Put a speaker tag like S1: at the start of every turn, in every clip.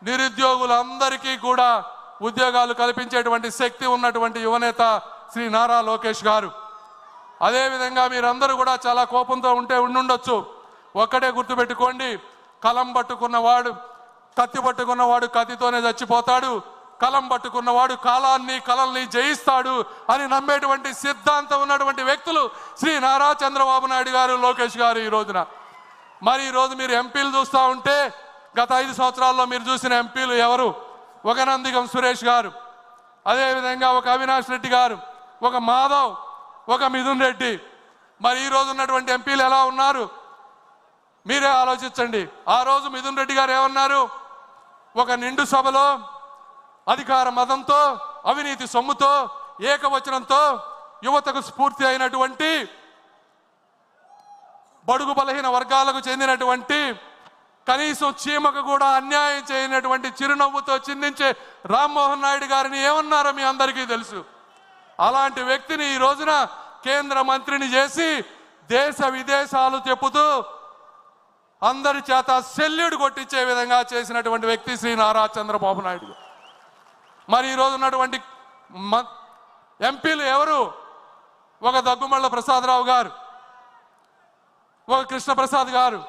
S1: నిరుద్యోగులందరికీ కూడా ఉద్యోగాలు కల్పించేటువంటి శక్తి ఉన్నటువంటి యువనేత శ్రీ నారా లోకేష్ గారు. అదేవిధంగా మీరందరూ కూడా చాలా కోపంతో ఉండుండొచ్చు. ఒక్కటే గుర్తుపెట్టుకోండి, కలం పట్టుకున్నవాడు కత్తి పట్టుకున్నవాడు కత్తితోనే చచ్చిపోతాడు, కలం పట్టుకున్నవాడు కలల్ని జయిస్తాడు అని నమ్మేటువంటి సిద్ధాంతం ఉన్నటువంటి వ్యక్తులు శ్రీ నారా చంద్రబాబు నాయుడు గారు, లోకేష్ గారు. ఈ రోజున మరి ఈరోజు మీరు ఎంపీలు చూస్తూ ఉంటే గత 5 సంవత్సరాల్లో మీరు చూసిన ఎంపీలు ఎవరు? ఒక నందిగం సురేష్ గారు, అదేవిధంగా ఒక అవినాష్ రెడ్డి గారు, ఒక మాధవ్, ఒక మిథున్ రెడ్డి. మరి ఈ రోజు ఉన్నటువంటి ఎంపీలు ఎలా ఉన్నారు మీరే ఆలోచించండి. ఆ రోజు మిథున్ రెడ్డి గారు ఏమన్నారు? ఒక నిండు సభలో అధికార మదంతో, అవినీతి సొమ్ముతో, ఏకవచనంతో యువతకు స్ఫూర్తి అయినటువంటి బడుగు బలహీన వర్గాలకు చెందినటువంటి కనీసం చీమకు కూడా అన్యాయం చేయనటువంటి చిరునవ్వుతో చిందించే రామ్మోహన్ నాయుడు గారిని ఏమన్నారో మీ అందరికీ తెలుసు. అలాంటి వ్యక్తిని ఈ రోజున కేంద్ర మంత్రిని చేసి దేశ విదేశాలు చెప్పుతూ అందరి చేత సెల్యూట్ కొట్టించే విధంగా చేసినటువంటి వ్యక్తి శ్రీ నారా చంద్రబాబు నాయుడు. మరి ఈరోజు ఉన్నటువంటి ఎంపీలు ఎవరు? ఒక దగ్గుమళ్ళ ప్రసాదరావు గారు, ఒక కృష్ణప్రసాద్ గారు,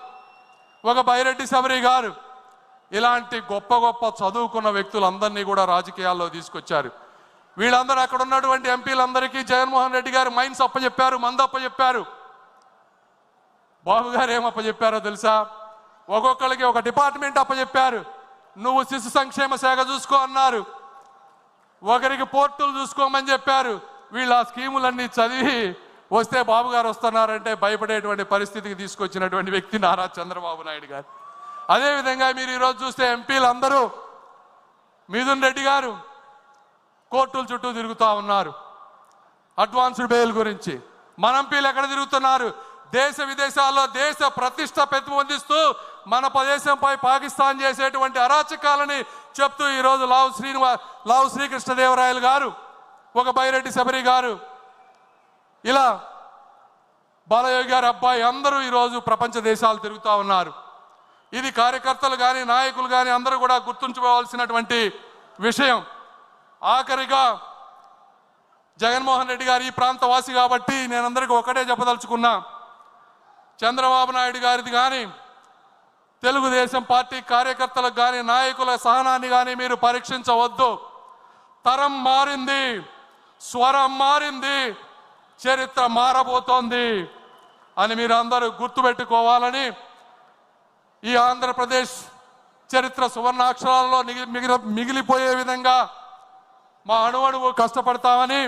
S1: ఒక బైరెడ్డి శబరి గారు. ఇలాంటి గొప్ప గొప్ప చదువుకున్న వ్యక్తులందరినీ కూడా రాజకీయాల్లో తీసుకొచ్చారు. వీళ్ళందరూ అక్కడ ఉన్నటువంటి ఎంపీలందరికీ జగన్మోహన్ రెడ్డి గారు మైన్స్ అప్పచెప్పారు, మందు అప్పచెప్పారు. బాబు గారు ఏమప్పచెప్పారో తెలుసా? ఒక్కొక్కరికి ఒక డిపార్ట్మెంట్ అప్పచెప్పారు. నువ్వు శిశు సంక్షేమ శాఖ చూసుకో అన్నారు. ఒకరికి పోర్టులు చూసుకోమని చెప్పారు. వీళ్ళు ఆ స్కీములన్నీ చదివి వస్తే బాబు గారు వస్తున్నారంటే భయపడేటువంటి పరిస్థితికి తీసుకొచ్చినటువంటి వ్యక్తి నారా చంద్రబాబు నాయుడు గారు. అదేవిధంగా మీరు ఈరోజు చూస్తే ఎంపీలు అందరూ, మిథున్ రెడ్డి గారు కోర్టుల చుట్టూ తిరుగుతూ ఉన్నారు అడ్వాన్స్డ్ బెయిల్ గురించి. మన ఎంపీలు ఎక్కడ తిరుగుతున్నారు? దేశ విదేశాల్లో దేశ ప్రతిష్ట పెంపొందిస్తూ మన ప్రదేశంపై పాకిస్తాన్ చేసేటువంటి అరాచకాలని చెప్తూ ఈరోజు లావు శ్రీకృష్ణదేవరాయలు గారు, ఒక బైరెడ్డి శబరి గారు, ఇలా బాలయోగి గారి అబ్బాయి అందరూ ఈరోజు ప్రపంచ దేశాలు తిరుగుతూ ఉన్నారు. ఇది కార్యకర్తలు కానీ నాయకులు కానీ అందరూ కూడా గుర్తుంచుకోవాల్సినటువంటి విషయం. ఆఖరిగా జగన్మోహన్ రెడ్డి గారు ఈ ప్రాంత వాసి కాబట్టి నేను అందరికీ ఒకటే చెప్పదలుచుకున్నా, చంద్రబాబు నాయుడు గారిది కానీ తెలుగుదేశం పార్టీ కార్యకర్తలకు కానీ నాయకుల సహనాన్ని కానీ మీరు పరీక్షించవద్దు. తరం మారింది, స్వరం మారింది, చరిత్ర మారబోతోంది అని మీరు అందరూ గుర్తుపెట్టుకోవాలని ఈ ఆంధ్రప్రదేశ్ చరిత్ర సువర్ణాక్షరాల్లో మిగిలిపోయే విధంగా మా అణువణువు కష్టపడతామని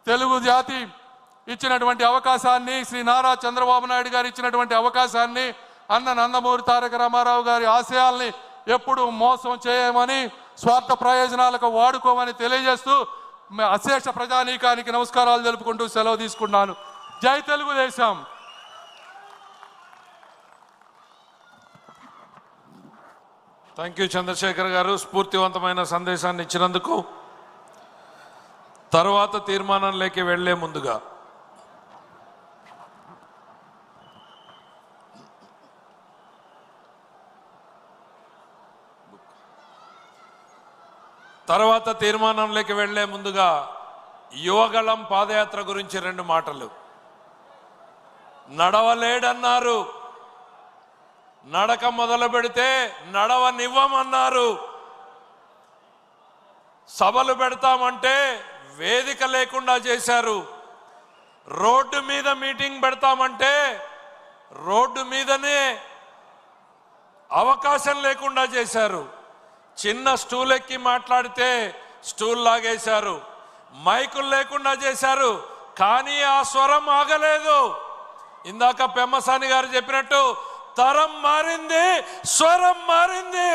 S1: తెలుగు జాతి ఇచ్చినటువంటి అవకాశాన్ని, శ్రీ నారా చంద్రబాబు నాయుడు గారు ఇచ్చినటువంటి అవకాశాన్ని, అన్న నందమూరి తారక రామారావు గారి ఆశయాల్ని ఎప్పుడు మోసం చేయమని, స్వార్థ ప్రయోజనాలకు వాడుకోమని తెలియజేస్తూ అశేష ప్రజానీకానికి నమస్కారాలు తెలుపుకుంటూ సెలవు తీసుకున్నాను. జై తెలుగుదేశం.
S2: థ్యాంక్ యూ చంద్రశేఖర్ గారు, స్ఫూర్తివంతమైన సందేశాన్ని ఇచ్చినందుకు. తర్వాత తీర్మానంలోకి వెళ్లే ముందుగా యువగళం పాదయాత్ర గురించి 2 మాటలు. నడవలేడన్నారు, నడక మొదలు పెడితే నడవనివ్వమన్నారు. సభలు పెడతామంటే వేదిక లేకుండా చేశారు. రోడ్డు మీద మీటింగ్ పెడతామంటే రోడ్డు మీదనే అవకాశం లేకుండా చేశారు. చిన్న స్టూల్ ఎక్కి మాట్లాడితే స్టూల్ లాగేశారు. మైకులు లేకుండా చేశారు. కానీ ఆ స్వరం ఆగలేదు. ఇందాక పెమ్మసాని గారు చెప్పినట్టు తరం మారింది, స్వరం మారింది.